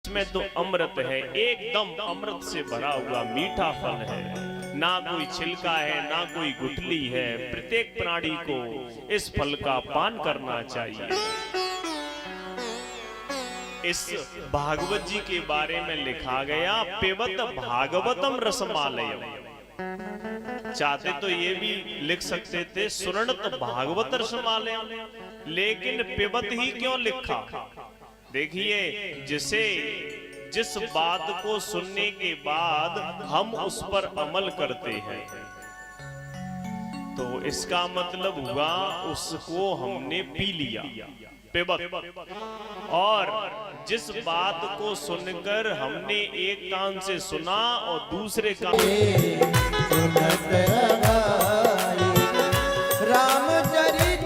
इसमें तो अमृत है, एकदम अमृत से भरा हुआ मीठा फल है, ना कोई छिलका है ना कोई गुठली है। प्रत्येक प्राणी को इस फल का पान करना चाहिए। इस भागवत जी के बारे में लिखा गया, पिबत भागवतम रसमालयम। चाहते तो ये भी लिख सकते थे सुरणत भागवत रसमालयम, लेकिन पिबत ही क्यों लिखा? देखिए, जिस बात को सुनने के बाद हम उस पर अमल करते हैं, तो इसका मतलब हुआ उसको हमने पी लिया, पिबत। और जिस बात को सुनकर हमने एक कान से सुना और दूसरे कान रामचरित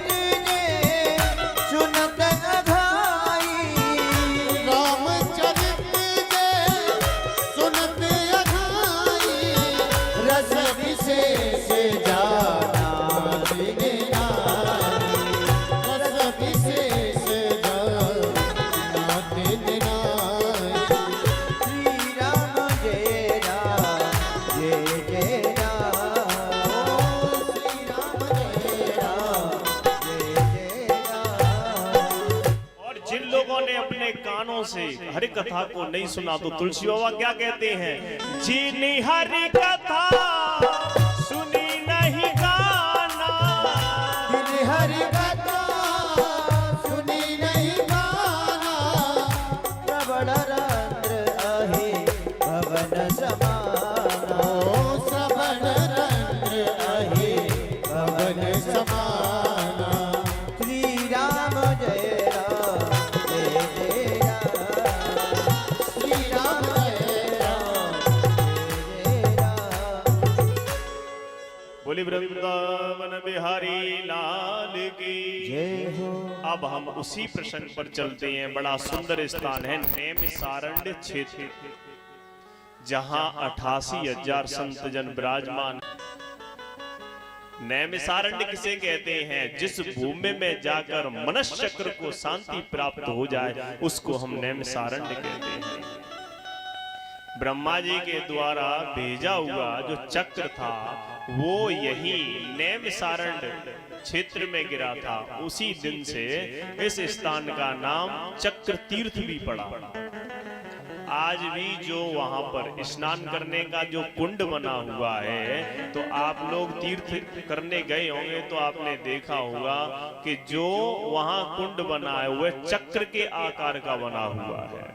कानों से हरि कथा को नहीं सुना, तो तुलसी बाबा क्या कहते हैं? जिन्हें हरि कथा सुनी नहीं गाना, जिन्हें हरि कथा सुनी नहीं गाना, प्रबल रंध्र अहे भवन समाना, सबन रंध्र अहे भवन समाना। श्री राम जय वृंदावन बिहारी लाल की जय हो। अब हम उसी प्रसंग पर चलते हैं। बड़ा सुंदर स्थान है नैमिषारण्य क्षेत्र, जहां 88,000 संत जन विराजमान। नैमिषारण्य किसे कहते हैं? जिस भूमि में जाकर मनुष्य चक्र को शांति प्राप्त हो जाए उसको हम नैमिषारण्य कहते हैं। ब्रह्मा जी के द्वारा भेजा हुआ जो चक्र था वो यही नैमिषारण्य क्षेत्र में गिरा था। उसी दिन से इस स्थान का नाम चक्र तीर्थ भी पड़ा। आज भी जो वहां पर स्नान करने का जो कुंड बना हुआ है, तो आप लोग तीर्थ करने गए होंगे तो आपने देखा होगा कि जो वहां कुंड बना है वह चक्र के आकार का बना हुआ है।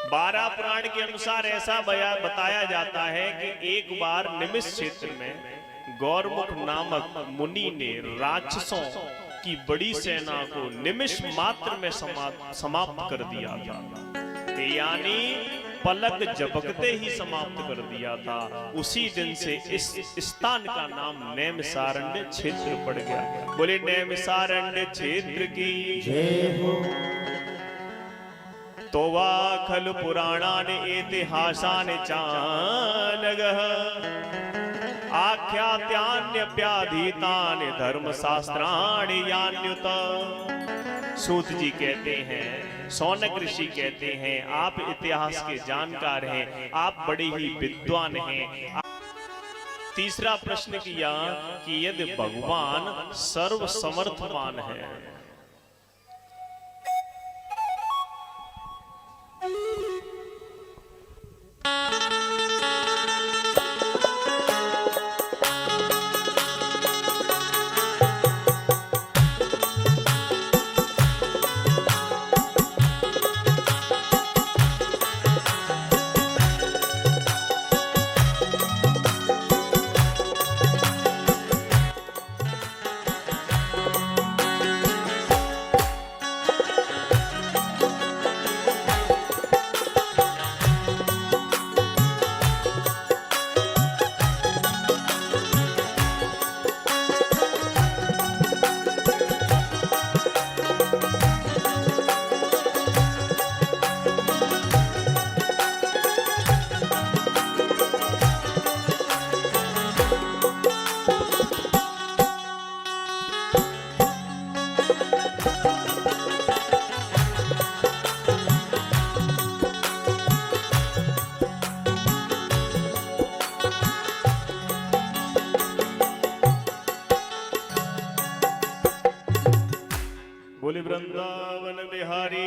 12 पुराण के अनुसार ऐसा बताया जाता है कि एक बार निमिष क्षेत्र में गौरमुख नामक मुनि ने राक्षसों की बड़ी सेना को निमिष मात्र में समाप्त कर दिया था, यानी पलक झपकते ही समाप्त कर दिया था। उसी दिन से इस स्थान का नाम नैमिषारण्य क्षेत्र पड़ गया। बोले नैमिषारण्य क्षेत्र की जय हो। तो वा खलु पुराणानि इतिहासानि चानगः आख्यात्यान्यप्याधीतानि धर्मशास्त्राणि यान्युत। सूत जी कहते हैं, सौनक ऋषि कहते हैं, आप इतिहास के जानकार हैं, आप बड़े ही विद्वान हैं। तीसरा प्रश्न किया कि यदि भगवान सर्व समर्थमान है,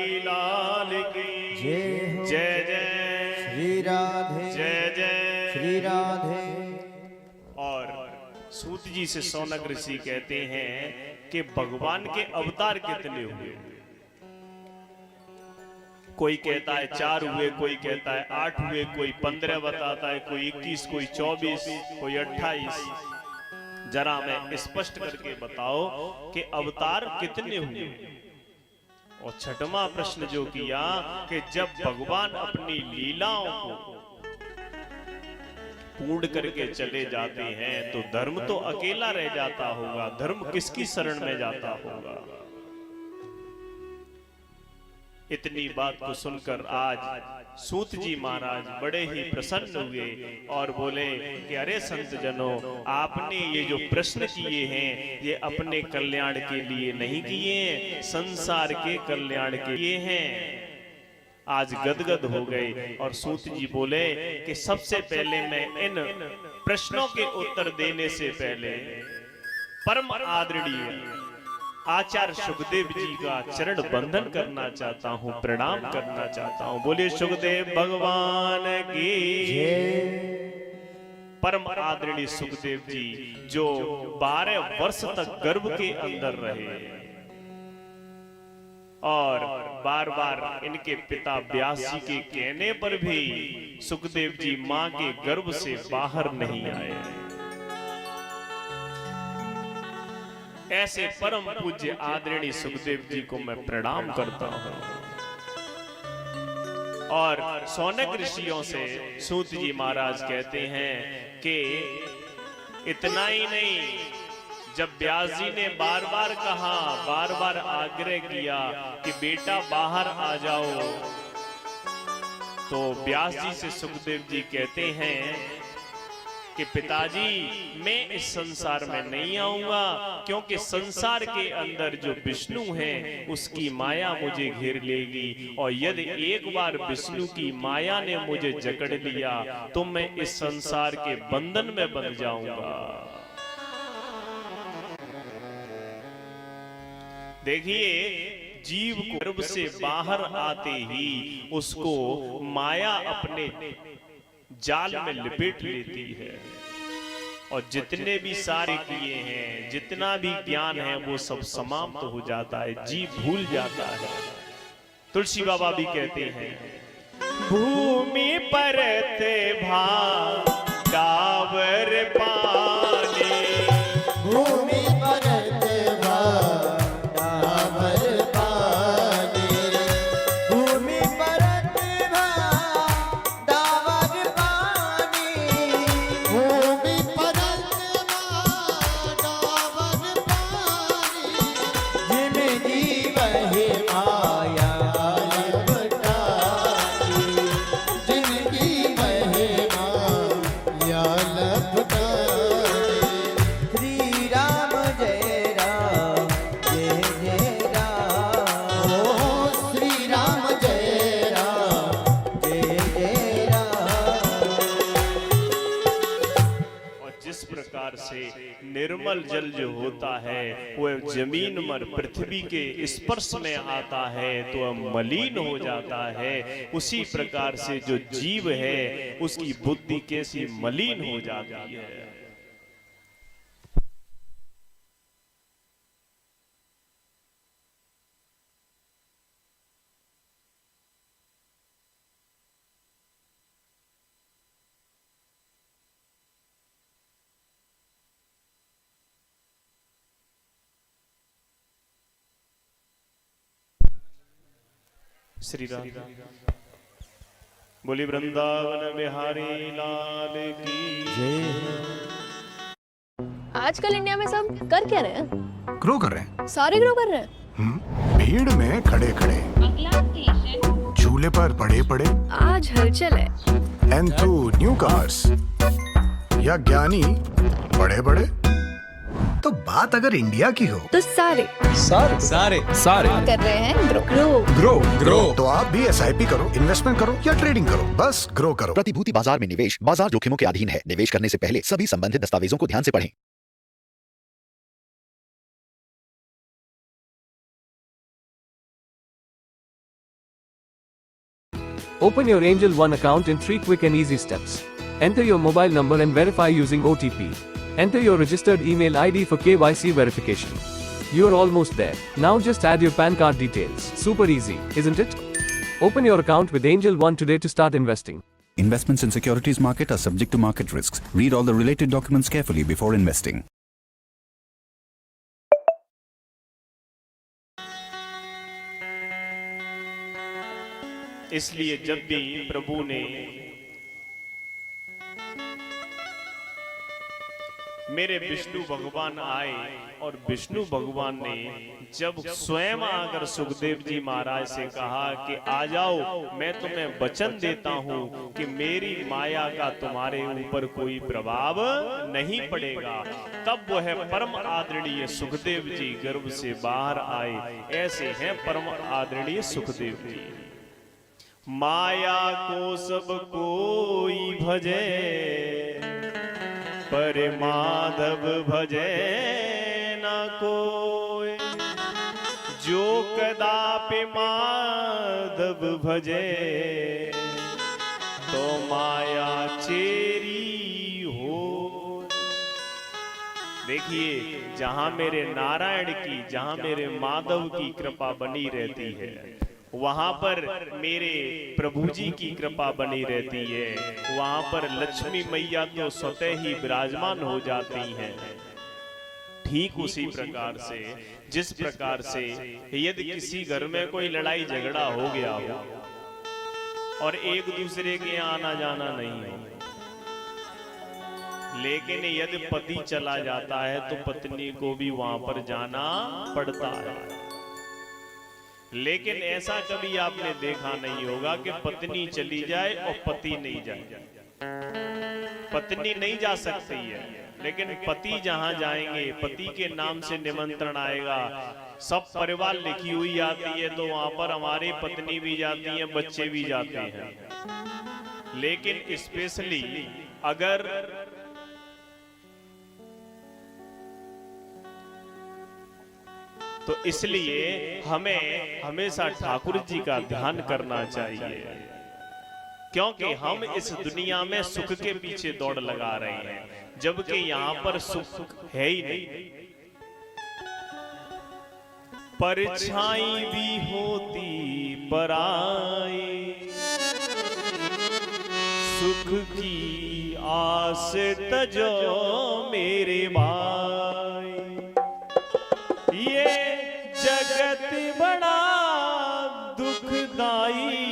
बिहारी लाल की जय हो। जय जय श्री राधे जय जय श्री राधे। और सूत जी से सौनक ऋषि कहते हैं कि भगवान के अवतार कितने हुए? कोई कहता है 4 हुए, कोई कहता है 8 हुए, कोई 15 बताता है, कोई 21, कोई 24, कोई 28। जरा मैं स्पष्ट करके बताओ कि अवतार कितने हुए? और छठवां प्रश्न जो किया कि जब भगवान अपनी लीलाओं को पूर्ण करके चले जाते हैं तो धर्म तो अकेला रह जाता होगा, धर्म किसकी शरण में जाता होगा? इतनी बात को सुनकर आज सूत जी महाराज बड़े ही प्रसन्न हुए और बोले कि अरे संत जनों, आपने ये जो प्रश्न किए हैं ये अपने कल्याण के लिए नहीं किए हैं, संसार के कल्याण के लिए हैं। आज गदगद हो गए और सूत जी बोले कि सबसे पहले मैं इन प्रश्नों के उत्तर देने से पहले परम आदरणीय आचार्य सुखदेव जी का चरण बंधन करना चाहता हूं, प्रणाम करना चाहता हूं। बोलिए सुखदेव भगवान की जय। परम आदरणीय सुखदेव जी जो 12 वर्ष तक गर्भ के अंदर रहे और बार बार इनके पिता व्यास जी के कहने पर भी सुखदेव जी मां के गर्भ से बाहर नहीं आए। ऐसे परम पूज्य आदरणीय सुखदेव जी को मैं प्रणाम करता हूं। और सौनक ऋषियों से सूत जी महाराज कहते हैं कि इतना ही नहीं, जब व्यास जी ने बार बार कहा, बार बार आग्रह किया कि बेटा बाहर आ जाओ, तो व्यास जी से सुखदेव जी कहते हैं कि पिताजी मैं इस संसार में नहीं आऊंगा, क्योंकि संसार के अंदर जो विष्णु है उसकी माया मुझे घेर लेगी, और यदि एक बार विष्णु की माया ने मुझे जकड़ लिया तो मैं इस संसार के बंधन में बंध जाऊंगा। देखिए, जीव को गर्भ से बाहर आते ही उसको माया अपने जाल में लिपेट लेती है और जितने भी सारे किए हैं, जितना भी ज्ञान है वो सब समाप्त हो जाता है, जीव भूल जाता है। तुलसी बाबा भी कहते हैं भूमि परते भाव डावर पानी, भूमि परते भाव डावर पानी, भूमि परते भाव डावर पानी, भूमि परते भाव डावर पानी, जिम जीव है माया लपटाई, जिनकी महिमा या लपटाई। श्री राम जय राम जय जय राम, ओ श्री राम जय राम जय जय राम। और जिस प्रकार से निर्मल जल जो होता है वह जमीन पर पृथ्वी के स्पर्श में आता है तो वह मलिन हो जाता है, उसी प्रकार से जो जीव है उसकी बुद्धि कैसी मलिन हो जाती है। श्री राम बोली वृंदावन बिहारी लाल की जय। आजकल इंडिया में सब कर क्या रहे हैं? ग्रो कर रहे हैं। सारे ग्रो कर रहे हैं। भीड़ में खड़े खड़े, झूले पर पड़े पड़े, आज हलचल है। एंथू न्यू कार्स या ज्ञानी बड़े बड़े। तो बात अगर इंडिया की हो तो सारे सारे कर रहे हैं ग्रो। तो आप भी SIP करो, इन्वेस्टमेंट करो या ट्रेडिंग करो, बस ग्रो करो। प्रतिभूति बाजार में निवेश बाजार जोखिमों के अधीन है। निवेश करने से पहले सभी संबंधित दस्तावेजों को ध्यान से पढ़ें। Open your Angel One account in 3 quick and easy steps. Enter your mobile number and verify using OTP. Enter your registered email ID for KYC verification. You're almost there. Now just add your PAN card details. Super easy, isn't it? Open your account with Angel One today to start investing. Investments in securities market are subject to market risks. Read all the related documents carefully before investing. इसलिए जब भी प्रभु ने मेरे विष्णु भगवान आए और विष्णु भगवान ने जब स्वयं आकर सुखदेव जी महाराज से कहा कि आ जाओ, मैं तुम्हें वचन देता हूं कि मेरी माया का तुम्हारे ऊपर कोई प्रभाव नहीं पड़ेगा, तब वह परम आदरणीय सुखदेव जी गर्भ से बाहर आए। ऐसे हैं परम आदरणीय सुखदेव जी। माया को सब कोई भजे, पर माधव भजे न कोई। जो कदापि माधव भजे, तो माया चेरी हो। देखिए, जहां मेरे नारायण की, जहां मेरे माधव की कृपा बनी रहती है, वहां पर मेरे प्रभु जी की कृपा बनी रहती है। वहां पर लक्ष्मी मैया तो स्वतः ही विराजमान हो जाती हैं। ठीक उसी प्रकार से, जिस प्रकार से यदि किसी घर में कोई लड़ाई झगड़ा हो गया हो और एक दूसरे के यहाँ आना जाना नहीं हो, लेकिन यदि पति चला जाता है तो पत्नी को भी वहां पर जाना पड़ता है। लेकिन ऐसा कभी आपने देखा नहीं होगा कि पत्नी चली जाए और पति नहीं जाए। पत्नी नहीं जा सकती है, लेकिन पति जहां जाएंगे, पति के नाम से निमंत्रण आएगा, सब परिवार लिखी हुई आती है, तो वहां पर हमारी पत्नी भी जाती है, बच्चे भी जाते हैं। लेकिन स्पेशली अगर तो इसलिए हमें हमेशा ठाकुर जी का ध्यान करना चाहिए, क्योंकि हम इस दुनिया में सुख के पीछे दौड़ लगा रहे हैं, जबकि यहाँ पर सुख है ही नहीं। परछाई भी होती पराई, सुख की आस तजो मेरे भाई। ये जगत बड़ा दुखदाई,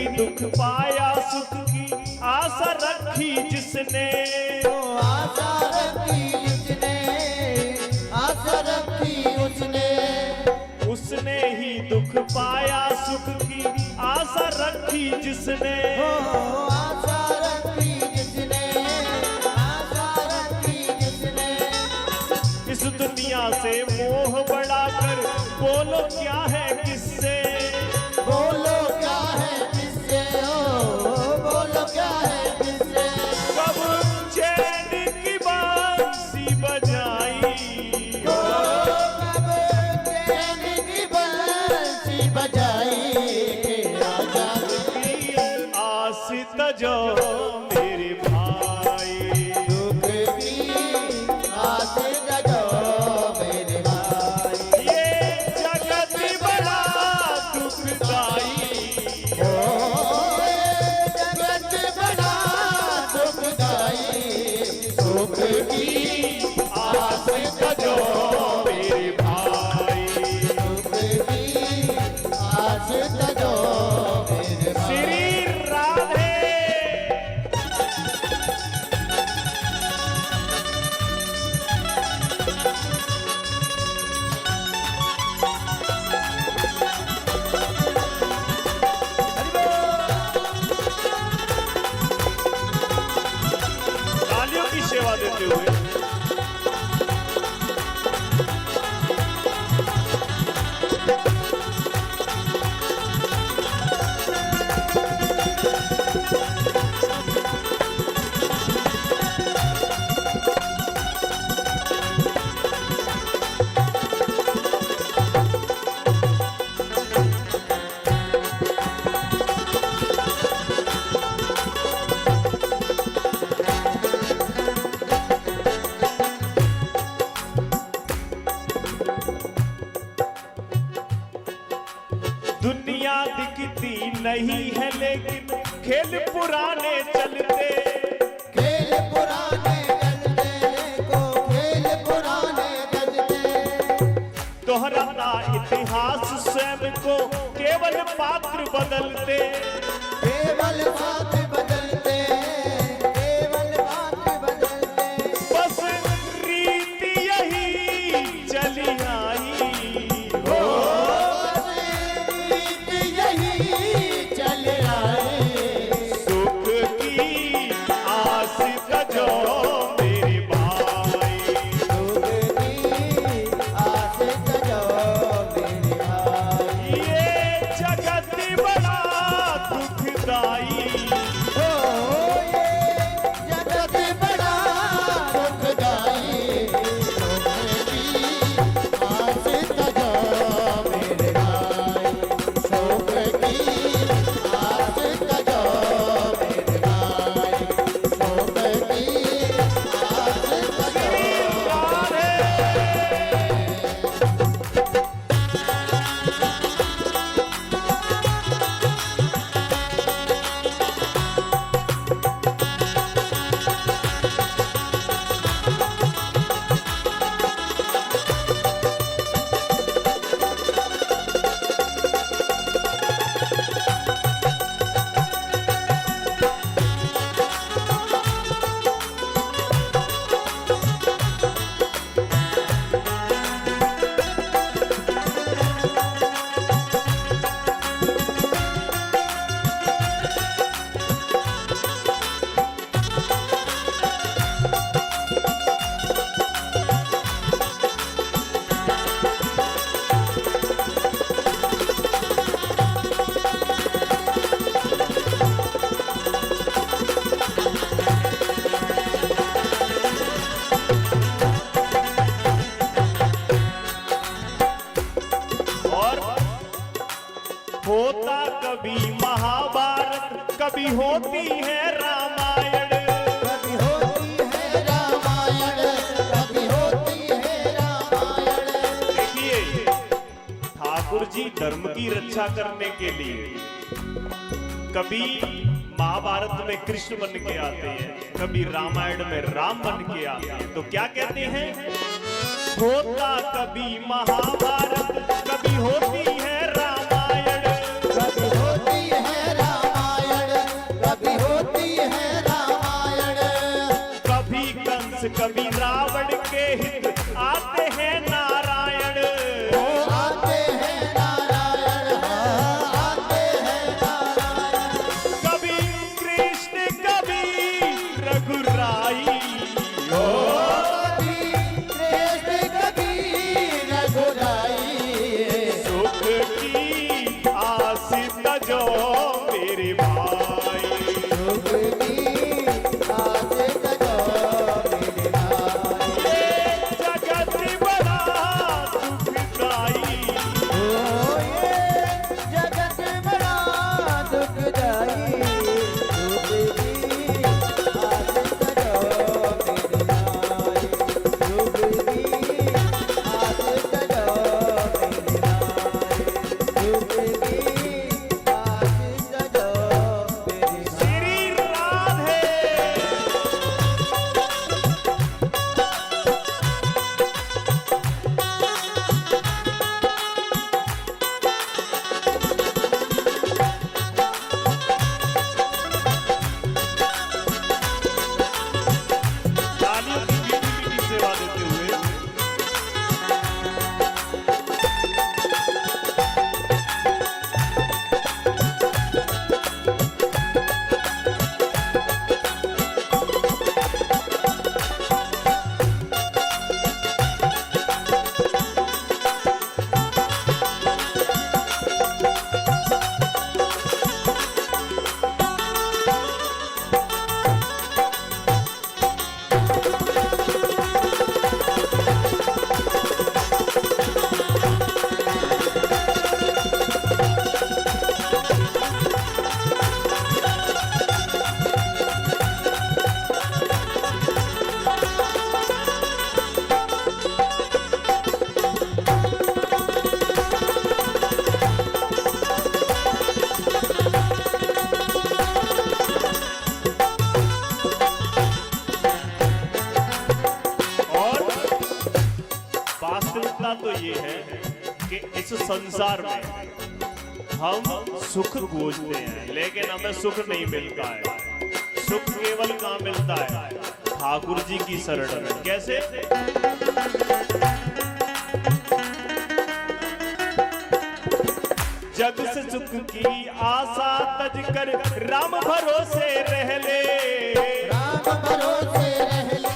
दुख पाया सुख की आशा रखी जिसने, तो आशा रखी जिसने, आशा रखी उसने उसने ही भी दुख पाया, सुख की आशा रखी जिसने, आशा रखी जिसने, आशा रखी जिसने, इस दुनिया से मोह बढ़ाकर बोलो क्या है किससे, बोलो क्या है किससे, बोलो क्या है किससे, कब चैन की बांसी बजाई, कब चैन की बंसी बजाई, राजा की आस तजो मेरे भाई, दुख की आस जगो मेरे भाई, ये जगत बड़ा दुखदाई, जगत बड़ा दुखदाई, सुख की आस तजो मेरे भाई, दुख की आस जगो मेरे भाई। श्री राधे। तालियों की सेवा देते हुए दुनिया दिखती नहीं है लेकिन खेल पुराने चलते, खेल पुराने चलते को खेल पुराने चलते, दोहराता इतिहास स्वयं को केवल पात्र बदलते, केवल बात बदलते, केवल बात बदलते, बस रीति यही चली आई, रीत यही चल आए, सुख की आस तजो मेरे भाई, दुख की आस जगो मेरे भाई, ये जगत बड़ा दुखदाई, ये जगत बड़ा दुखदाई, सुख की आस जगो मेरे भाई, सुख की आस जगो मेरे भाई, सुख की आस जगो। राधे। और होता कभी महाभारत, कभी होती है रामायण, कभी होती है रामायण, कभी होती है रामायण, देखिए ठाकुर जी धर्म की रक्षा करने के लिए कभी महाभारत में कृष्ण बन के आते हैं, कभी रामायण में राम बन के आते हैं, तो क्या कहते हैं, होता कभी महाभारत, कभी होती है रामायण, कभी होती है रामायण, कभी होती है रामायण, कभी कंस कभी रावण के हित आते हैं नारायण, आते हैं नारायण, इस संसार में हम सुख खोजते हैं, लेकिन हमें सुख नहीं मिलता है। सुख केवल कहाँ मिलता है? ठाकुर जी की शरण में। कैसे? जग से सुख की आशा तज कर राम भरोसे रह ले। राम भरोसे रह ले।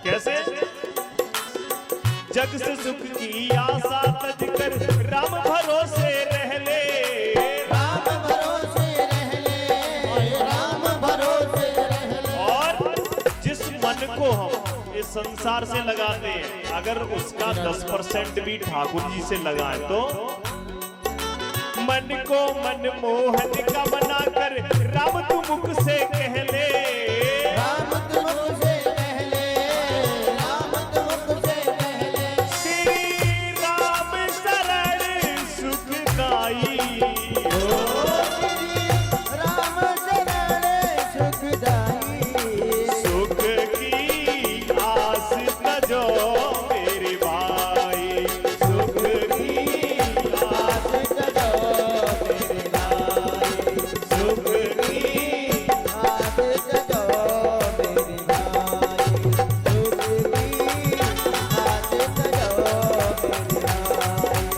कैसे? जग से सुख की आशा तज कर राम भरोसे रह ले। राम भरोसे रह ले। राम भरोसे रह ले। और जिस मन को हम इस संसार से लगाते हैं, अगर उसका 10% भी ठाकुर जी से लगाए तो मन को मनमोहन का बना कर राम तू मुख से कह ले। राम तू मुख से कह ले। राम तू मुख से कह ले। श्री राम शरण सुखदाई। राम शरण सुखदाई। सुख की आस तजो मेरे भाई। सुख की आस तजो मेरे भाई। सुख की आस तजो मेरे भाई। सुख की आस तजो मेरे भाई।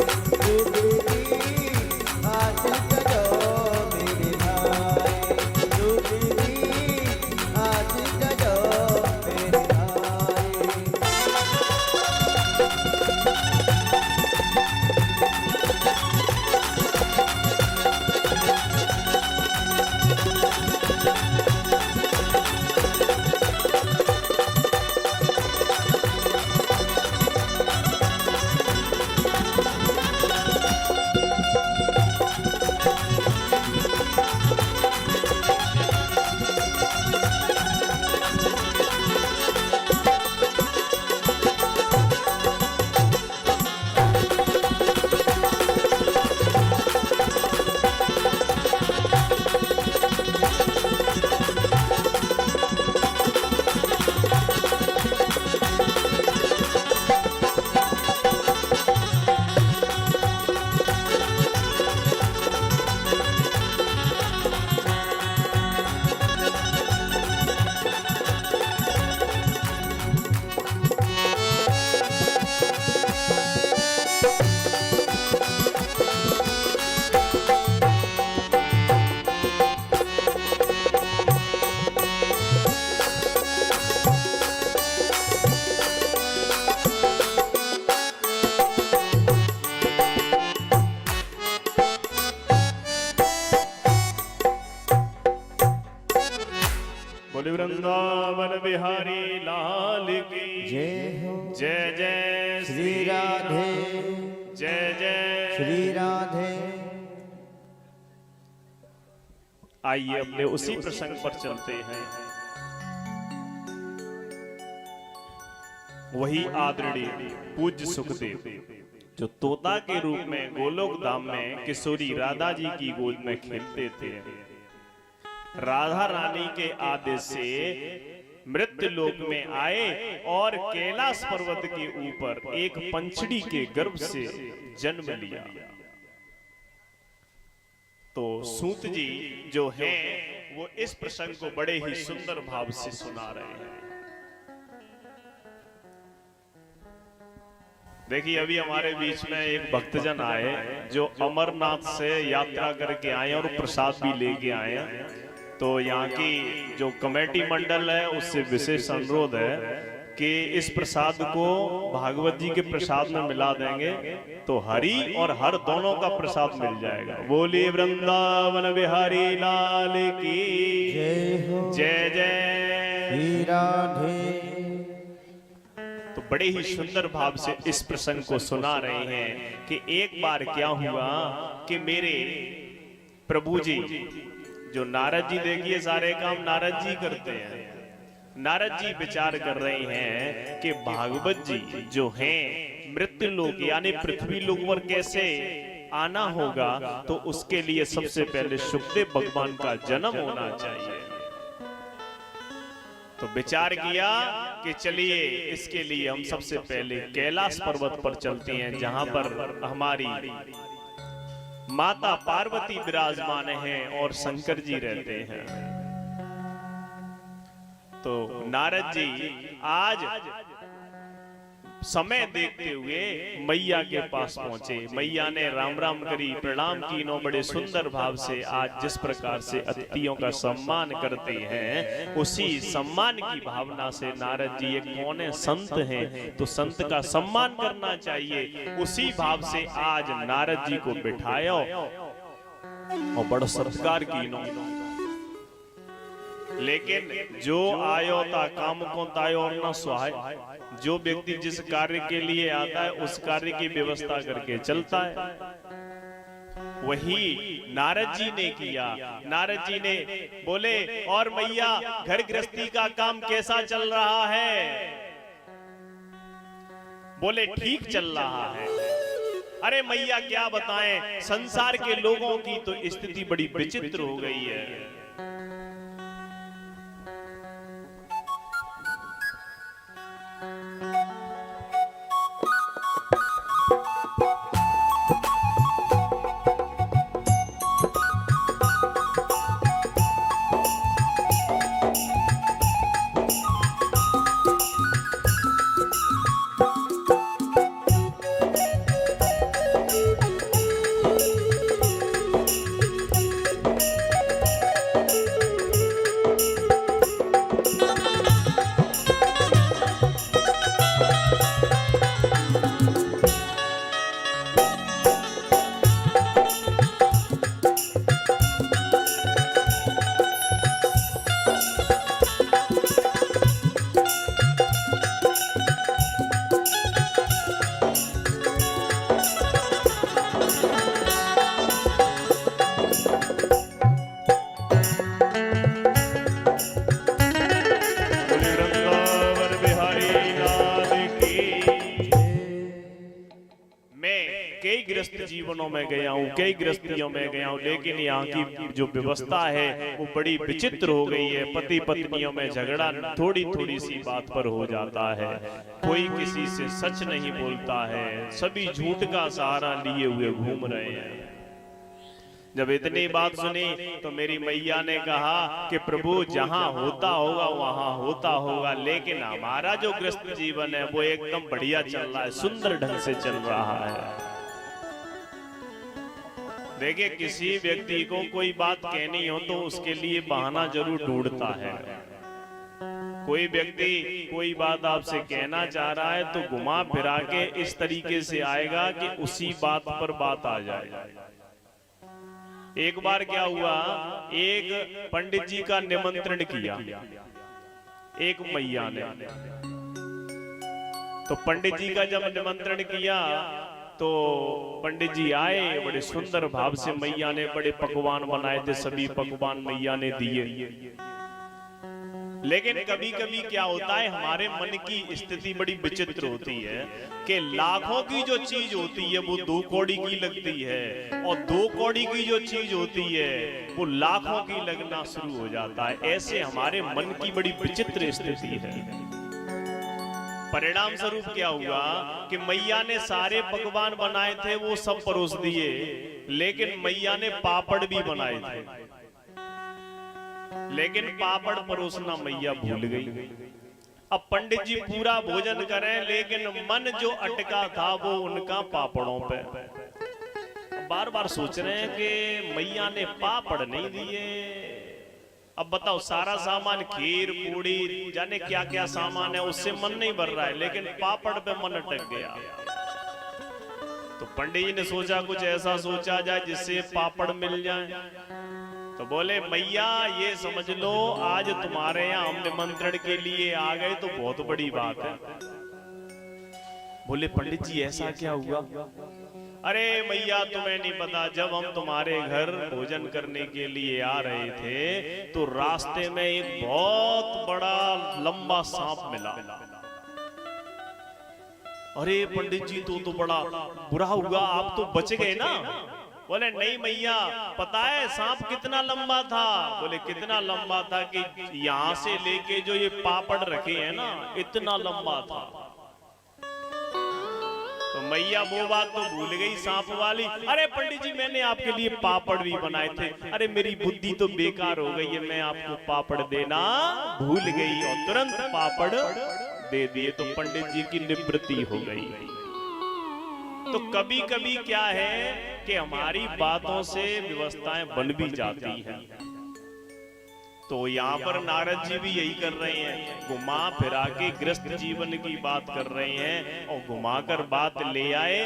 सुख की आस तजो मेरे भाई। सुख की आस तजो मेरे भाई। बोले वृंदावन बिहारी लाल की जय हो। जय जय श्री राधे। जय जय श्री राधे। आइए अपने उसी प्रसंग पर चलते हैं। वही आदरणीय पूज्य सुखदेव जो तोता के रूप में गोलोक धाम में किशोरी राधा जी की गोद में खेलते थे, राधा रानी के आदेश से मृत्यु लोक में आए और कैलाश पर्वत के ऊपर एक पंचड़ी के गर्भ से जन्म लिया। तो सूत जी जो हैं वो इस प्रसंग को बड़े ही सुंदर भाव से सुना रहे हैं। देखिए अभी हमारे बीच में एक भक्तजन आए जो अमरनाथ से यात्रा करके आए और प्रसाद भी लेके आए। तो यहाँ की जो कमेटी मंडल है उससे विशेष अनुरोध है कि इस प्रसाद को भागवत जी के प्रसाद में मिला देंगे तो हरि और हर दोनों का प्रसाद मिल जाएगा। बोलिए वृंदावन बिहारी लाल की जय जय श्री राधे। तो बड़े ही सुंदर भाव से इस प्रसंग को सुना रहे हैं कि एक बार क्या हुआ कि मेरे प्रभु जी जो नारद जी, देखिए सारे काम नारद जी करते हैं, नारद जी विचार कर रहे हैं कि भागवत जी जो हैं मृत्यु लोक यानी पृथ्वी लोक पर कैसे आना होगा, तो उसके लिए सबसे पहले सुखदेव भगवान का जन्म होना चाहिए। तो विचार किया कि चलिए इसके लिए हम सबसे पहले कैलाश पर्वत पर चलते हैं, जहां पर हमारी माता पार्वती विराजमान हैं और शंकर जी रहते हैं। तो नारद जी आज समय देखते हुए मैया के पास पहुंचे। मैया ने राम राम करी, प्रणाम कीनो बड़े सुंदर भाव से। आज जिस प्रकार से अतिथियों का सम्मान करते हैं, उसी सम्मान की भावना से नारद जी एक कौन है, संत हैं, तो संत का सम्मान करना चाहिए। उसी भाव से आज नारद जी को बिठाया और बड़ा सत्कार कीनो। लेकिन जो आयो ता काम को तायो और न सुहाय, जो व्यक्ति जिस कार्य के लिए आता है उस कार्य की व्यवस्था करके चलता है। वही नारद जी ने किया। नारद जी ने बोले, और मैया घर गृहस्थी का काम कैसा चल रहा है? बोले ठीक चल रहा है। अरे मैया क्या बताएं, संसार के लोगों की तो स्थिति बड़ी विचित्र हो गई है। जीवनों में गया हूँ, कई गृहस्थियों में गया हूँ, लेकिन यहाँ की जो व्यवस्था है वो बड़ी विचित्र हो गई है। पति पत्नियों में झगड़ा थोड़ी थोड़ी सी बात पर हो जाता है, कोई किसी से सच नहीं बोलता है, सभी झूठ का सहारा लिए हुए घूम रहे हैं। जब इतनी बात सुनी तो मेरी मैया ने कहा कि प्रभु जहां होता होगा वहां होता होगा, लेकिन हमारा जो गृहस्थ जीवन है वो एकदम बढ़िया चल रहा है, सुंदर ढंग से चल रहा है। देखिए, किसी व्यक्ति को कोई बात कहनी हो तो उसके लिए बहाना जरूर ढूंढता है। कोई व्यक्ति कोई बात आपसे कहना चाह रहा है तो घुमा फिरा के इस तरीके से आएगा कि उसी बात पर बात आ जाए। एक बार क्या हुआ, एक पंडित जी का निमंत्रण किया एक मैया ने। तो पंडित जी का जब निमंत्रण किया तो पंडित जी आए, बड़े सुंदर भाव से मैया ने बड़े पकवान बनाए थे, सभी पकवान मैया ने दिए। लेकिन कभी कभी क्या होता है, हमारे मन की स्थिति बड़ी विचित्र होती है कि लाखों की जो चीज होती है वो 2 कौड़ी की लगती है, और 2 कौड़ी की जो चीज होती है वो लाखों की लगना शुरू हो जाता है। ऐसे हमारे मन की बड़ी विचित्र स्थिति है। परिणाम स्वरूप क्या हुआ कि मैया ने सारे पकवान बनाए थे वो सब परोस दिए, लेकिन मैया ने पापड़ भी बनाए थे, लेकिन पापड़ परोसना मैया भूल गई। अब पंडित जी पूरा भोजन करें, लेकिन मन जो अटका था वो उनका पापड़ों पे। बार बार सोच रहे हैं कि मैया ने पापड़ नहीं दिए। अब बताओ, सारा सामान खीर पूड़ी जाने क्या क्या सामान है, उससे मन नहीं भर रहा है, लेकिन पापड़ पे मन अटक गया। तो पंडित जी ने सोचा कुछ ऐसा सोचा जाए जिससे पापड़ मिल जाए। तो बोले मैया ये समझ लो आज तुम्हारे यहाँ हम निमंत्रण के लिए आ गए तो बहुत बड़ी बात है। बोले पंडित जी ऐसा क्या हुआ? अरे मैया तुम्हें नहीं पता, जब हम तुम्हारे घर भोजन करने के लिए आ रहे थे तो रास्ते में एक बहुत बड़ा लंबा सांप मिला। अरे पंडित जी तो बड़ा बुरा हुआ, आप तो बच गए ना? बोले नहीं मैया, पता है सांप कितना लंबा था? बोले कितना लंबा था कि यहाँ से लेके जो ये पापड़ रखे हैं ना, इतना लंबा था। तो मैया वो बात तो भूल गई सांप वाली। अरे पंडित जी मैंने आपके लिए पापड़ भी बनाए थे। अरे मेरी बुद्धि तो बेकार हो गई है, मैं आपको पापड़ देना भूल गई और तुरंत पापड़ दे दिए। तो पंडित जी की निवृत्ति हो गई। तो कभी कभी क्या है कि हमारी बातों से व्यवस्थाएं बन भी जाती हैं। तो यहाँ पर नारद जी भी यही कर रहे हैं, घुमा फिरा के गृहस्थ जीवन की बात कर रहे हैं और घुमाकर बात ले आए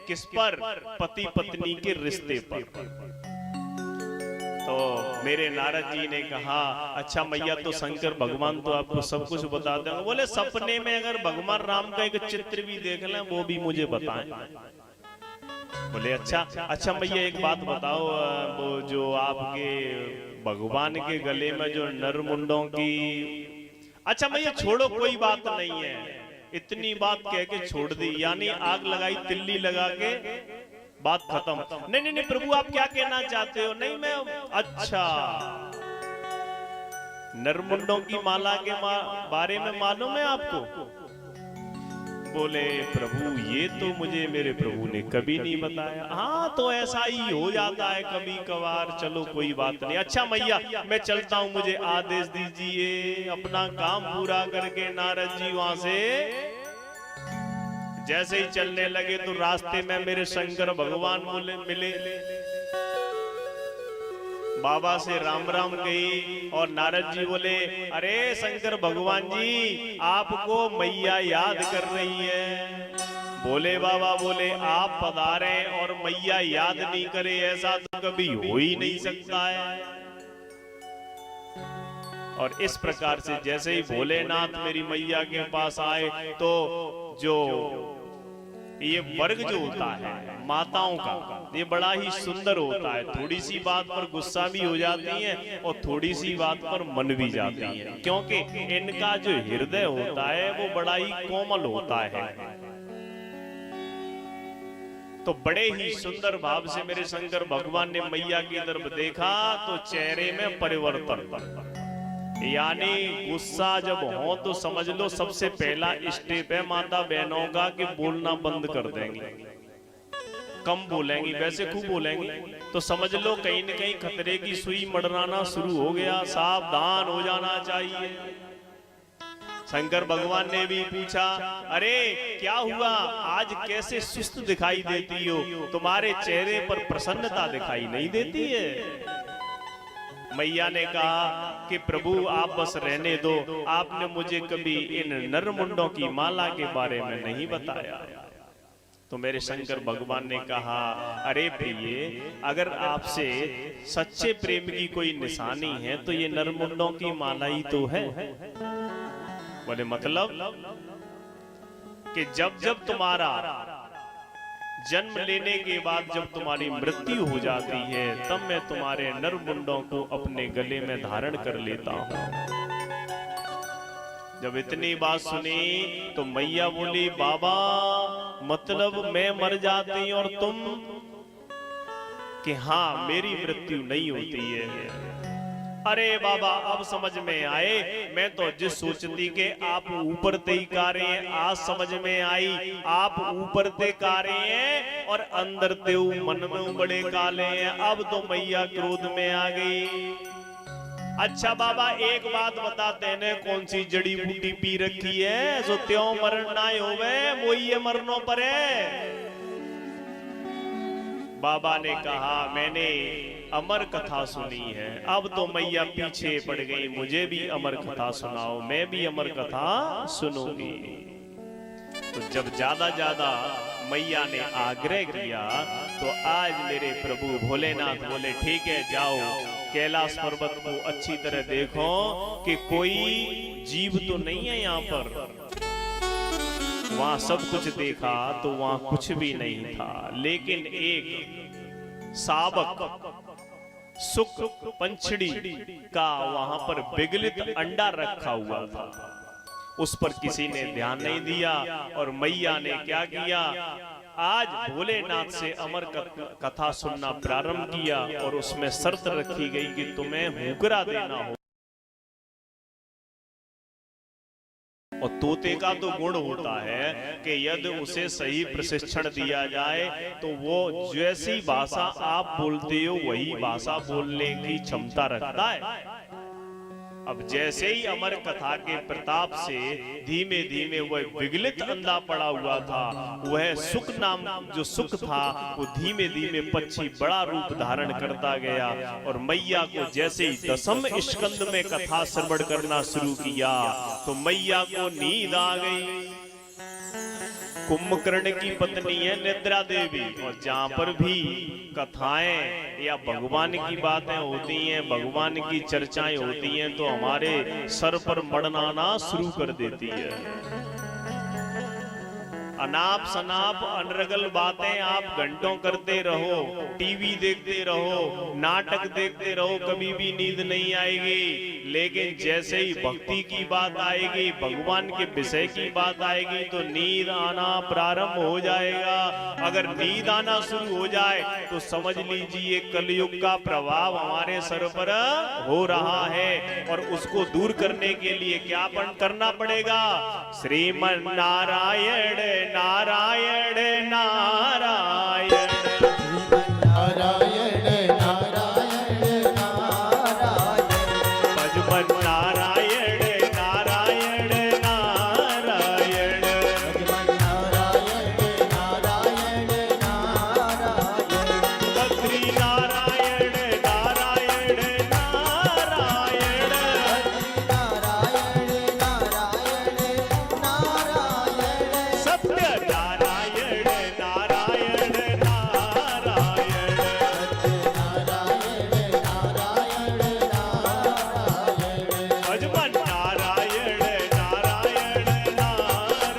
किस पर? पति पत्नी के रिश्ते पर। तो मेरे नारद जी ने कहा अच्छा मैया तो शंकर भगवान तो आपको सब कुछ बता देंगे। बोले सपने में अगर भगवान राम का एक चित्र भी देख लें वो भी मुझे बताएं। बोले अच्छा मैया एक बात बताओ, वो जो आपके भगवान के गले में जो नरमुंडों की, अच्छा मैया छोड़ो कोई बात नहीं है, इतनी बात कह के छोड़ दी, यानी आग लगाई तिल्ली लगा के बात खत्म। नहीं प्रभु आप क्या कहना चाहते हो? नहीं मैं, अच्छा नरमुंडों की माला के बारे में मालूम है आपको? बोले प्रभु ये तो मुझे मेरे प्रभु ने कभी नहीं बताया। हाँ तो ऐसा ही हो जाता है कभी कभार, चलो कोई बात नहीं। अच्छा मैया मैं चलता हूँ, मुझे आदेश दीजिए। अपना काम पूरा करके नारद जी वहां से जैसे ही चलने लगे तो रास्ते में मेरे शंकर भगवान मिले। बाबा से राम राम कही और नारद जी बोले अरे शंकर भगवान जी आपको मैया याद कर रही है। बोले बाबा, बोले आप पधारे और मैया याद नहीं करे ऐसा तो कभी हो ही नहीं सकता है। और इस प्रकार से जैसे ही भोलेनाथ मेरी मैया के पास आए तो जो ये वर्ग जो होता है माताओं का, ये बड़ा ही सुंदर होता है। थोड़ी सी बात पर गुस्सा भी हो जाती है और थोड़ी सी बात पर मन भी जाती है, क्योंकि इनका जो हृदय होता है वो बड़ा ही कोमल होता है। तो बड़े ही सुंदर भाव से मेरे शंकर भगवान ने मैया की तरफ देखा तो चेहरे में परिवर्तन, यानी गुस्सा जब हो तो समझ लो सबसे पहला स्टेप है माता बहनों का कि बोलना बंद कर देंगे, कम बोलेंगी, वैसे खूब बोलेंगी तो समझ लो कहीं न कहीं खतरे की सुई मडराना शुरू हो गया, सावधान हो जाना चाहिए। शंकर भगवान ने भी पूछा अरे क्या हुआ, आज कैसे सुस्त दिखाई देती हो, तुम्हारे चेहरे पर प्रसन्नता दिखाई नहीं देती है। मैया ने कहा कि प्रभु आप बस रहने दो, आपने मुझे कभी इन नरमुंडों की माला के बारे में नहीं बताया। तो मेरे शंकर भगवान ने कहा अरे प्रिय, अगर आपसे सच्चे प्रेम की कोई निशानी है तो ये नरमुंडों की माला ही तो है। बोले मतलब कि जब जब तुम्हारा जन्म लेने के बाद जब तुम्हारी मृत्यु हो जाती है तब मैं तुम्हारे नरमुंडों को अपने गले में धारण कर लेता हूं। जब इतनी बात सुनी तो मैया बोली बाबा मतलब मैं मर जाती और तुम, कि हाँ मेरी मृत्यु नहीं होती है। अरे बाबा अब समझ में आए, मैं तो जिस सोचती के आप ऊपर ते का रहे हैं, आज समझ में आई आप ऊपर ते का रहे हैं और अंदर ते मन में बड़े काले हैं। अब तो मैया क्रोध में आ गई। अच्छा बाबा एक बात बताते हैं, कौन सी जड़ी बूटी पी रखी है जो त्यों मरण ना होवे, वो ये मरनों पर है। बाबा ने कहा मैंने अमर कथा सुनी है, अब तो मैया पीछे पड़ गई, मुझे भी अमर कथा सुनाओ, मैं भी अमर कथा सुनूंगी। तो जब ज्यादा मैया ने आग्रह किया तो आज मेरे प्रभु भोलेनाथ बोले ठीक है जाओ, कैलाश पर्वत को अच्छी तरह देखो कि कोई जीव तो नहीं है यहाँ पर। वहां सब कुछ देखा तो वहां कुछ भी नहीं था, लेकिन एक शावक सुक पंछड़ी का वहां पर विगलित अंडा रखा हुआ था, उस पर किसी ने ध्यान नहीं दिया। और मैया ने क्या किया, आज भोलेनाथ से अमर कथा सुनना प्रारंभ किया और उसमें शर्त रखी गई कि तुम्हें हुकरा देना हो। और तोते का तो गुण होता है कि यदि उसे सही प्रशिक्षण दिया जाए तो वो जैसी भाषा आप बोलते हो वही भाषा बोलने की क्षमता रखता है। अब जैसे ही अमर कथा के प्रताप से धीमे धीमे वह विगलित अंधा पड़ा हुआ था, वह सुख नाम जो सुख था वो धीमे धीमे पक्षी बड़ा रूप धारण करता गया। और मैया को जैसे ही दसम स्कंद में कथा श्रवण करना शुरू किया तो मैया को नींद आ गई। कुंभकर्ण की पत्नी है निद्रा देवी, और जहां पर भी कथाएं या भगवान की बातें होती हैं, भगवान की चर्चाएं होती हैं, तो हमारे सर पर मड़नाना शुरू कर देती है। अनाप शनाप अनर्गल बातें आप घंटों करते रहो, टीवी देखते रहो, नाटक देखते रहो, कभी भी नींद नहीं आएगी। लेकिन जैसे ही भक्ति की बात आएगी, भगवान के विषय की बात आएगी, तो नींद आना प्रारंभ हो जाएगा। अगर नींद आना शुरू हो जाए तो समझ लीजिए कलयुग का प्रभाव हमारे सर पर हो रहा है, और उसको दूर करने के लिए क्या करना पड़ेगा? श्रीमन नारायण नारायण नारायण नारायण नारायण नारायण भजमन नारायण नारायण नारायण नारायण नारायण नारायण बद्री नारायण नारायण नारायण नारायण नारायण नारायण सत्य नारायण नारायण नारायण भजमन नारायण नारायण नारायण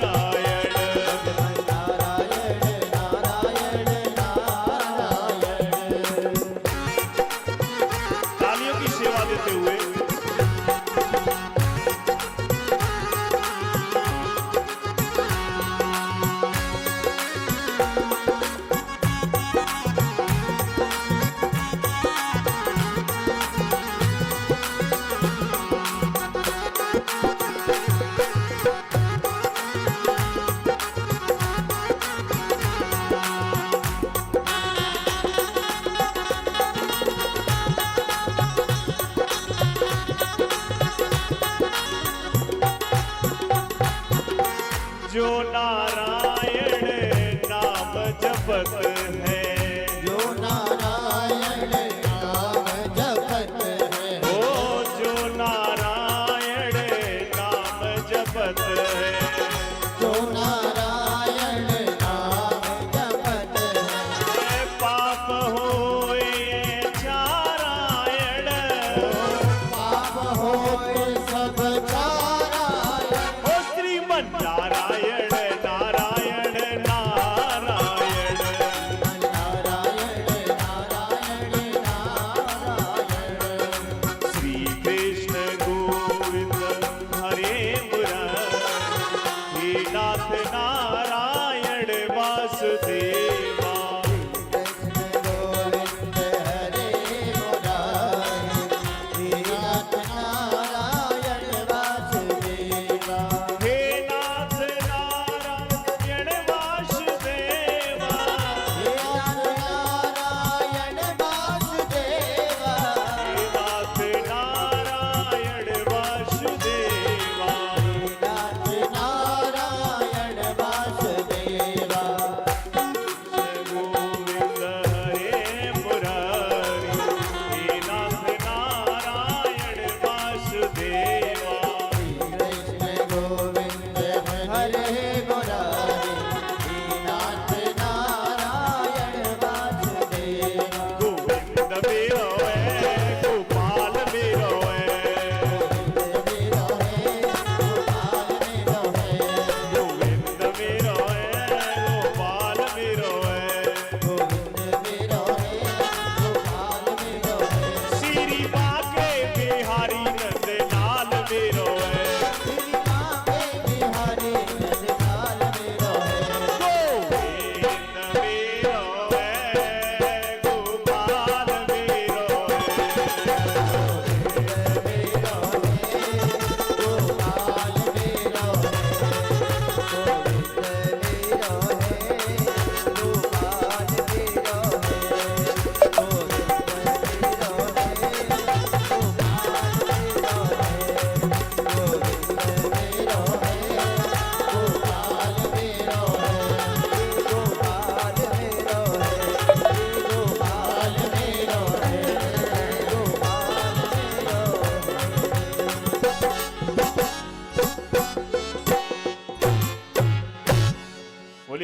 तालियों की सेवा देते हुए जो नारायण नाम जपत है, जो नारायण नाम जपत है, ओ जो नारायण नाम जपत है, जो नारायण नाम जपत है, पाप होए चारायण, पाप होए सब चारायण, ओ श्रीमन नारायण नारायण नारायण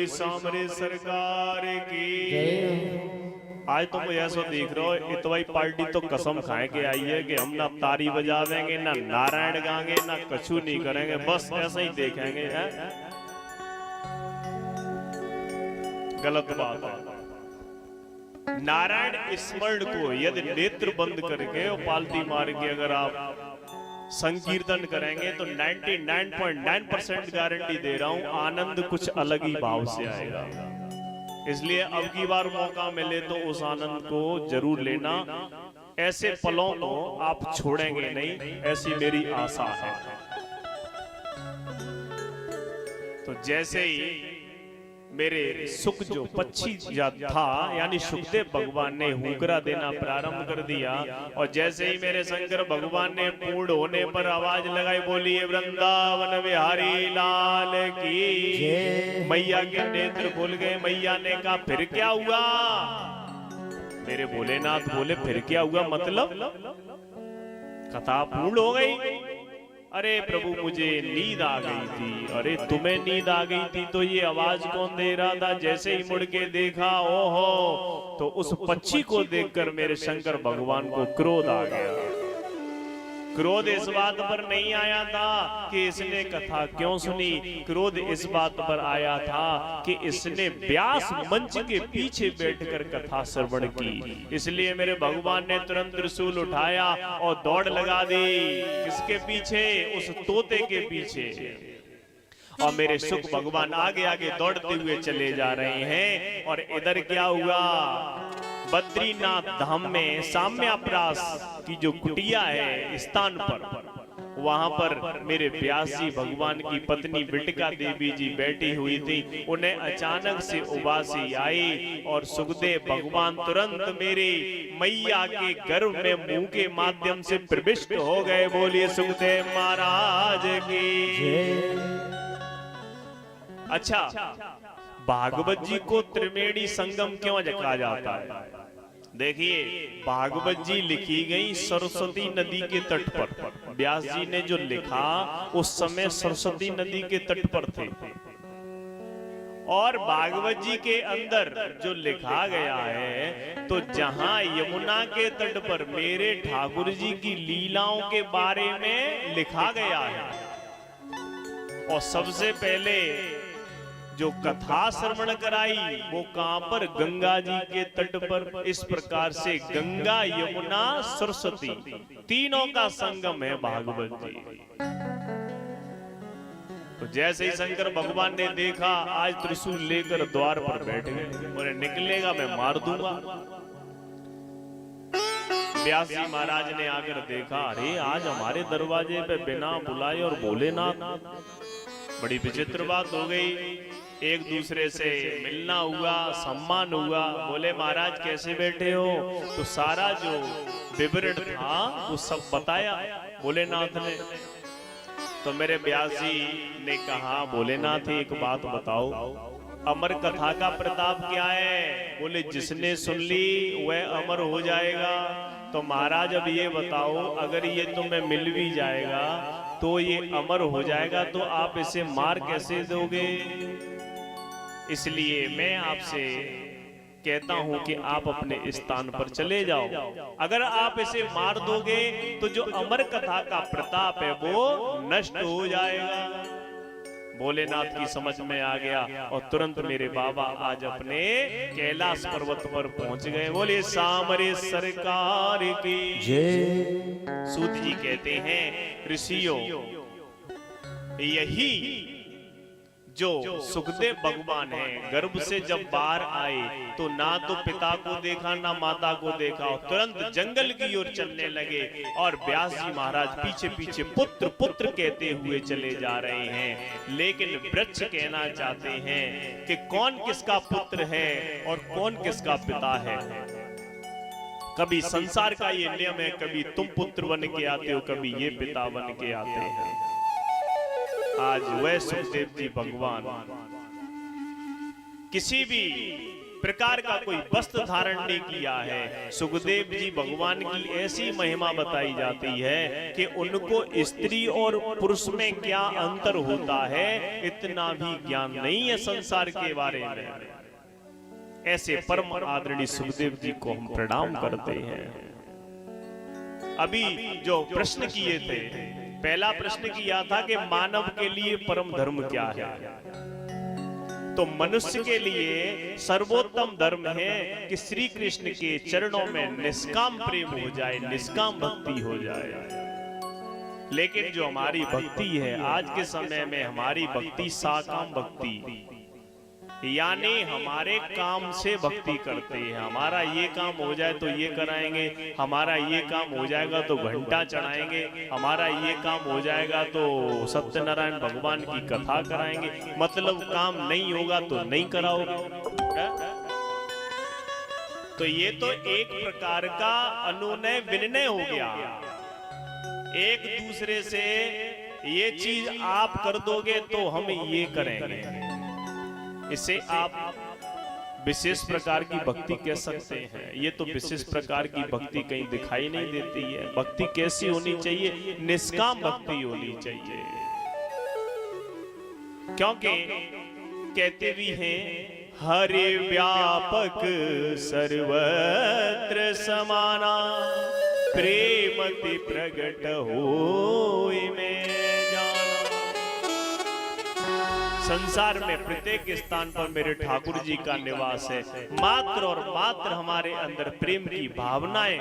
बोले सामरे सरकार की। आज तुम ऐसा देख रहे हो, इतवाई पार्टी तो कसम खाए के आई है कि हम ना तारी बजावेंगे, ना नारायण गाएंगे, ना कछु नहीं करेंगे, बस ऐसा ही देखेंगे। है गलत बात है। नारायण स्मरण को यदि नेत्र बंद करके और पालती मार के अगर आप संकीर्तन करेंगे तो 99.9% गारंटी दे रहा हूं, आनंद कुछ अलग ही भाव से आएगा। इसलिए अब की बार मौका मिले तो उस आनंद को जरूर लेना। ऐसे पलों को आप छोड़ेंगे नहीं, ऐसी मेरी आशा है। तो जैसे ही मेरे सुख जो पक्षी था यानी सुखदेव भगवान ने हुकरा देना प्रारंभ कर दिया, और जैसे ही मेरे शंकर भगवान ने पूर्ण होने पर आवाज लगाई, बोलिए वृंदावन बिहारी लाल की। मैया के नेत्र खुल गए। मैया ने कहा फिर क्या हुआ? मेरे भोलेनाथ बोले फिर क्या हुआ मतलब? कथा पूर्ण हो गई। अरे प्रभु मुझे नींद आ गई थी। अरे तुम्हें नींद आ गई थी तो ये आवाज कौन दे रहा था? जैसे ही मुड़ के देखा, ओहो, तो उस पक्षी को देखकर मेरे शंकर भगवान को क्रोध आ गया। क्रोध इस बात पर नहीं आया था कि इसने कथा क्यों सुनी, क्रोध इस बात पर आया था कि इसने व्यास मंच के पीछे बैठकर कथा श्रवण की। इसलिए मेरे भगवान ने तुरंत त्रिशूल उठाया और दौड़ लगा दी। किसके पीछे? उस तोते के पीछे। और मेरे सुख भगवान आगे आगे दौड़ते हुए चले जा रहे हैं। और इधर क्या हुआ? बद्रीनाथ धाम में साम्याप्रास की जो कुटिया है स्थान पर, वहां पर मेरे व्यास जी भगवान की पत्नी बिटिका देवी जी बैठी हुई थी। उन्हें अचानक से उबासी आई और सुखदेव भगवान तुरंत मेरे मैया के गर्भ में मुंह के माध्यम से प्रविष्ट हो गए। बोलिए सुखदेव महाराज की। अच्छा, भागवत जी को त्रिवेणी संगम क्यों कहा जाता है? देखिए, भागवत जी लिखी गई सरस्वती नदी के तट पर। व्यास जी ने जो लिखा उस समय सरस्वती नदी के तट पर थे। और भागवत जी के अंदर जो लिखा गया है, तो जहां यमुना के तट पर मेरे ठाकुर जी की लीलाओं के बारे में लिखा गया है, और सबसे पहले जो कथा श्रवण कराई वो कहां पर? गंगा जी के तट पर। इस प्रकार से गंगा, यमुना, सरस्वती तीनों का संगम है भागवत जी। तो जैसे ही शंकर भगवान ने देखा, आज त्रिशूल लेकर द्वार पर बैठ गए और निकलेगा मैं मार दूंगा। व्यास जी महाराज ने आकर देखा, अरे आज हमारे दरवाजे पे बिना बुलाए और भोलेनाथ। बड़ी विचित्र बात हो गई। एक दूसरे से मिलना हुआ, सम्मान हुआ। बोले महाराज कैसे बैठे हो? तो सारा जो विवरण था वो सब बताया भोलेनाथ ने। तो मेरे व्यास जी ने कहा, भोलेनाथ एक बात बताओ, अमर कथा का प्रताप क्या है? बोले जिसने सुन ली वह अमर हो जाएगा। तो महाराज अब ये बताओ, अगर ये तुम्हें मिल भी जाएगा तो ये अमर हो जाएगा, तो आप इसे मार कैसे दोगे? इसलिए मैं आपसे कहता हूं कि आप अपने स्थान पर चले जाओ। अगर आप इसे मार दोगे तो जो अमर कथा का प्रताप है वो नष्ट हो जाएगा। भोलेनाथ की समझ में आ गया और तुरंत मेरे बाबा आज अपने कैलाश पर्वत पर पहुंच गए। बोले सामरे सरकार की जय। सूत जी कहते हैं, ऋषियों, यही जो सुखदेव भगवान है गर्भ से जब बाहर आए तो ना तो पिता को देखा ना माता को देखा, और तुरंत जंगल की ओर चलने लगे। और व्यास जी महाराज पीछे पीछे पुत्र पुत्र कहते हुए चले जा रहे हैं। लेकिन वृक्ष कहना चाहते हैं कि कौन किसका पुत्र है और कौन किसका पिता है। कभी संसार का ये नियम है, कभी तुम पुत्र बन के आते हो, कभी ये पिता बन के आते हैं। आज वह सुखदेव जी भगवान किसी भी प्रकार का कोई वस्त्र धारण नहीं किया है। सुखदेव जी भगवान की ऐसी महिमा बताई जाती है कि उनको स्त्री और पुरुष में क्या अंतर होता है इतना भी ज्ञान नहीं है संसार के बारे में। ऐसे परम आदरणीय सुखदेव जी को हम प्रणाम करते हैं। अभी जो प्रश्न किए थे, पहला प्रश्न किया था कि मानव के लिए परम धर्म क्या है, तो मनुष्य के लिए सर्वोत्तम धर्म है कि श्री कृष्ण के चरणों में निष्काम प्रेम हो जाए, निष्काम भक्ति हो जाए। लेकिन जो हमारी भक्ति है आज के समय में, हमारी भक्ति साकाम भक्ति, यानी हमारे काम से भक्ति करते हैं। हमारा ये काम हो जाए तो ये कराएंगे, हमारा ये काम हो जाएगा तो घंटा चढ़ाएंगे, हमारा ये काम हो जाएगा तो सत्यनारायण भगवान की कथा कराएंगे। मतलब काम नहीं होगा तो नहीं कराओगे। तो ये तो एक प्रकार का अनुनय विनय हो गया। एक दूसरे से ये चीज आप कर दोगे तो हम ये करेंगे। इसे आप विशेष प्रकार की भक्ति कह सकते हैं। ये तो विशेष प्रकार की भक्ति कहीं दिखाई नहीं देती है। भक्ति कैसी होनी चाहिए? निष्काम भक्ति होनी चाहिए। क्योंकि कहते भी हैं हरे व्यापक सर्वत्र समाना, प्रेमति प्रगट होय में जाना। संसार में प्रत्येक स्थान पर मेरे ठाकुर जी का निवास है। मात्र और मात्र हमारे अंदर प्रेम की भावनाएं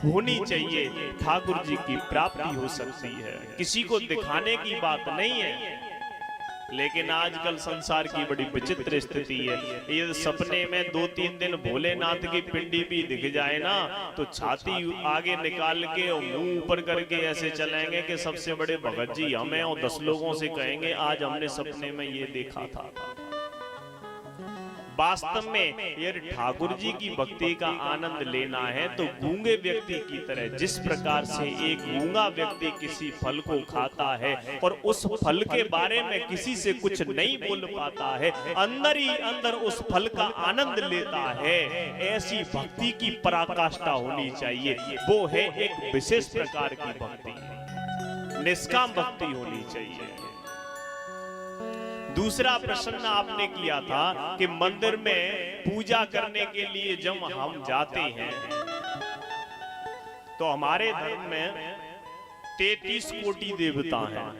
होनी चाहिए, ठाकुर जी की प्राप्ति हो सकती है। किसी को दिखाने की बात नहीं है। लेकिन आजकल संसार की बड़ी विचित्र स्थिति है। ये सपने में 2-3 दिन भोलेनाथ की पिंडी भी दिख जाए ना तो छाती आगे निकाल के और मुंह ऊपर करके ऐसे चलेंगे कि सबसे बड़े भगत जी हमें, और 10 लोगों से कहेंगे आज हमने सपने में ये देखा था। वास्तव में यदि ठाकुर जी की भक्ति का आनंद लेना है तो गूंगे व्यक्ति की तरह, जिस प्रकार से एक गूंगा व्यक्ति किसी फल को खाता है और उस फल के बारे में किसी से कुछ नहीं बोल पाता है, अंदर ही अंदर उस फल का आनंद लेता है, ऐसी भक्ति की पराकाष्ठा होनी चाहिए। वो है एक विशेष प्रकार की भक्ति, निष्काम भक्ति होनी चाहिए। दूसरा प्रश्न आपने किया था कि मंदिर में पूजा करने के लिए जब हम जाते हैं तो हमारे धर्म में 33 कोटि देवता हैं।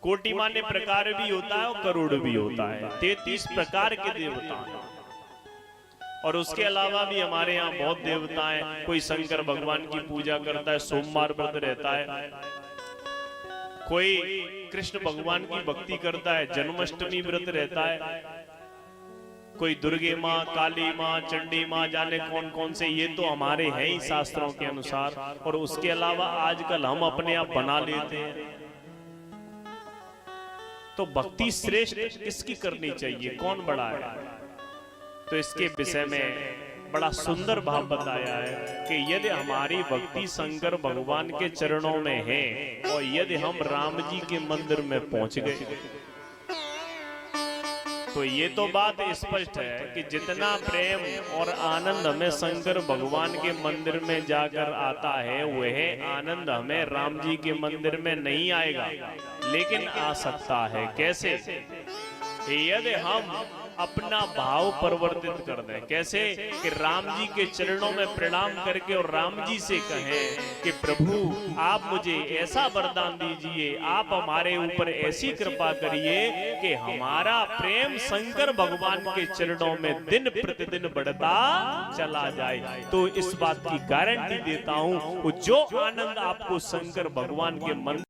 कोटि माने प्रकार भी होता है और करोड़ भी होता है। 33 प्रकार के देवता हैं। और उसके अलावा भी हमारे यहाँ बहुत देवता हैं। कोई शंकर भगवान की पूजा करता है, सोमवार व्रत रहता है। कोई कृष्ण भगवान की भक्ति करता है, जन्माष्टमी व्रत रहता है। कोई दुर्गे माँ, काली माँ, चंडी माँ, जाने कौन कौन से, ये तो हमारे हैं ही शास्त्रों के अनुसार। और उसके अलावा आजकल हम अपने आप बना लेते हैं। तो भक्ति श्रेष्ठ किसकी करनी चाहिए, कौन बड़ा है? तो इसके विषय में बड़ा सुंदर भाव बताया है कि यदि हमारी भक्ति शंकर भगवान के चरणों में है और यदि हम राम जी के मंदिर में पहुंच गए तो ये तो बात स्पष्ट है कि जितना प्रेम और आनंद हमें शंकर भगवान के मंदिर में जाकर आता है, वह आनंद हमें राम जी के मंदिर में नहीं आएगा, लेकिन आ सकता है। कैसे? यदि हम अपना भाव परिवर्तित कर दें। कैसे? कि राम जी के चरणों में प्रणाम करके और राम जी से कहें कि प्रभु आप मुझे ऐसा वरदान दीजिए, आप हमारे ऊपर ऐसी कृपा करिए कि हमारा प्रेम शंकर भगवान के चरणों में दिन प्रतिदिन बढ़ता चला जाए। तो इस बात की गारंटी देता हूं, जो आनंद आपको शंकर भगवान के मन